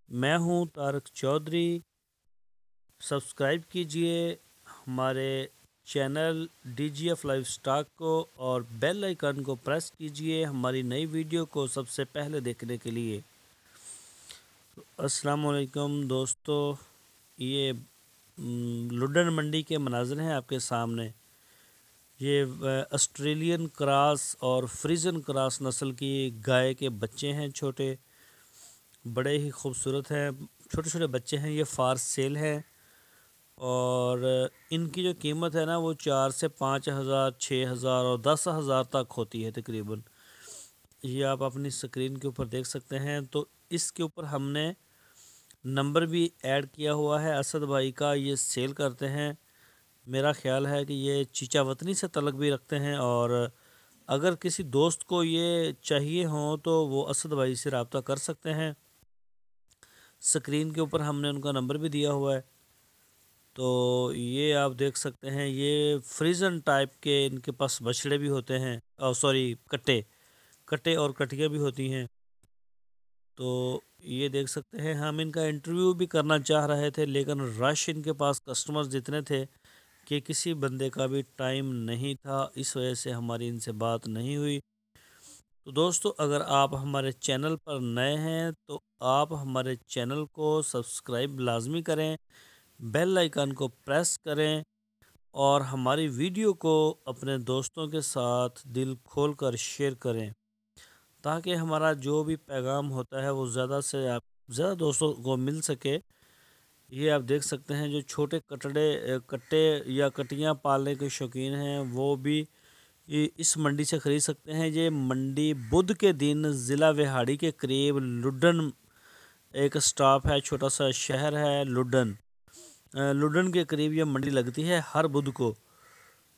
मैं हूं तारक चौधरी। सब्सक्राइब कीजिए हमारे चैनल DGF लाइव स्टॉक को और बेल आइकन को प्रेस कीजिए हमारी नई वीडियो को सबसे पहले देखने के लिए। अस्सलाम वालेकुम दोस्तों, ये लुडन मंडी के मनाज़र हैं आपके सामने। ये ऑस्ट्रेलियन क्रॉस और फ्रीजन क्रॉस नस्ल की गाय के बच्चे हैं, छोटे बड़े ही खूबसूरत हैं, छोटे छोटे बच्चे हैं। ये फार सेल है और इनकी जो कीमत है ना वो 4 से 5 हज़ार, 6 हज़ार और 10 हज़ार तक होती है तकरीबन। ये आप अपनी स्क्रीन के ऊपर देख सकते हैं। तो इसके ऊपर हमने नंबर भी ऐड किया हुआ है असद भाई का। ये सेल करते हैं, मेरा ख्याल है कि ये चीचा वतनी से तलक भी रखते हैं और अगर किसी दोस्त को ये चाहिए हो तो वो असद भाई से रब्ता कर सकते हैं। स्क्रीन के ऊपर हमने उनका नंबर भी दिया हुआ है। तो ये आप देख सकते हैं, ये फ्रीजन टाइप के इनके पास बछड़े भी होते हैं, और सॉरी कट्टे कट्टे और कटियाँ भी होती हैं। तो ये देख सकते हैं, हम इनका इंटरव्यू भी करना चाह रहे थे लेकिन रश इनके पास कस्टमर्स जितने थे कि किसी बंदे का भी टाइम नहीं था, इस वजह से हमारी इनसे बात नहीं हुई। तो दोस्तों, अगर आप हमारे चैनल पर नए हैं तो आप हमारे चैनल को सब्सक्राइब लाजमी करें, बेल आइकन को प्रेस करें और हमारी वीडियो को अपने दोस्तों के साथ दिल खोल कर शेयर करें ताकि हमारा जो भी पैगाम होता है वो ज़्यादा से ज़्यादा दोस्तों को मिल सके। ये आप देख सकते हैं, जो छोटे कट्टे या कटियां पालने के शौकीन हैं वो भी इस मंडी से ख़रीद सकते हैं। ये मंडी बुध के दिन ज़िला विहाड़ी के करीब लुडन एक स्टॉप है, छोटा सा शहर है लुडन। लुडन के करीब ये मंडी लगती है हर बुध को।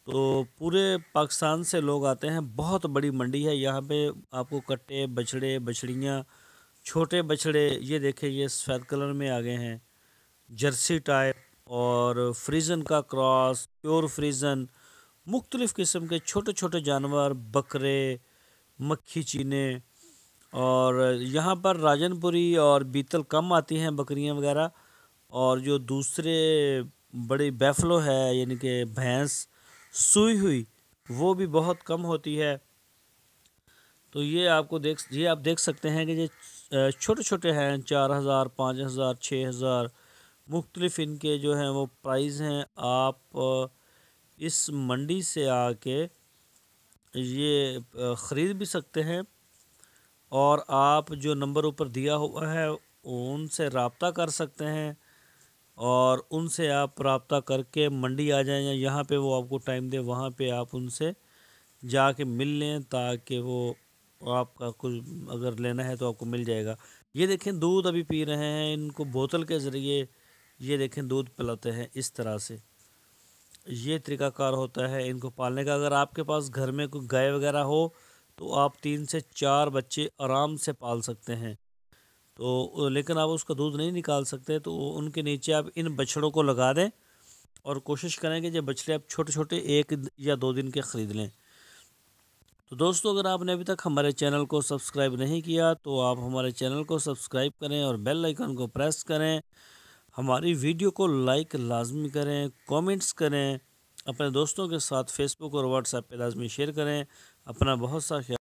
तो पूरे पाकिस्तान से लोग आते हैं, बहुत बड़ी मंडी है। यहाँ पे आपको कट्टे, बछड़े, बछड़ियाँ, छोटे बछड़े, ये देखें ये सफ़ेद कलर में आ गए हैं, जर्सी टाइप और फ्रीजन का क्रॉस, प्योर फ्रीजन, मुख्तलिफ़ किस्म के छोटे छोटे जानवर, बकरे, मक्खी चीने। और यहाँ पर राजनपुरी और बीतल कम आती हैं बकरियाँ वगैरह, और जो दूसरे बड़ी बैफलो है यानी कि भैंस सूई हुई वो भी बहुत कम होती है। तो ये आप देख सकते हैं कि ये छोटे छोटे हैं, 4 हज़ार, 5 हज़ार, 6 हज़ार, मुख्तलिफ इनके जो हैं वो प्राइस हैं। आप इस मंडी से आके ये ख़रीद भी सकते हैं और आप जो नंबर ऊपर दिया हुआ है उनसे रब्ता कर सकते हैं और उनसे आप रब्ता करके मंडी आ जाएं या यहाँ पे वो आपको टाइम दे, वहाँ पे आप उनसे जाके मिल लें ताकि वो आपका कुछ अगर लेना है तो आपको मिल जाएगा। ये देखें दूध अभी पी रहे हैं, इनको बोतल के ज़रिए ये देखें दूध पिलाते हैं इस तरह से। ये तरीक़ाकार होता है इनको पालने का। अगर आपके पास घर में कोई गाय वगैरह हो तो आप 3 से 4 बच्चे आराम से पाल सकते हैं। तो लेकिन आप उसका दूध नहीं निकाल सकते, तो उनके नीचे आप इन बछड़ों को लगा दें और कोशिश करें कि जब बछड़े आप छोटे छोटे 1 या 2 दिन के ख़रीद लें। तो दोस्तों, अगर आपने अभी तक हमारे चैनल को सब्सक्राइब नहीं किया तो आप हमारे चैनल को सब्सक्राइब करें और बेल आइकन को प्रेस करें। हमारी वीडियो को लाइक लाजमी करें, कमेंट्स करें, अपने दोस्तों के साथ फेसबुक और व्हाट्सएप पे लाजमी शेयर करें। अपना बहुत सा ख्याल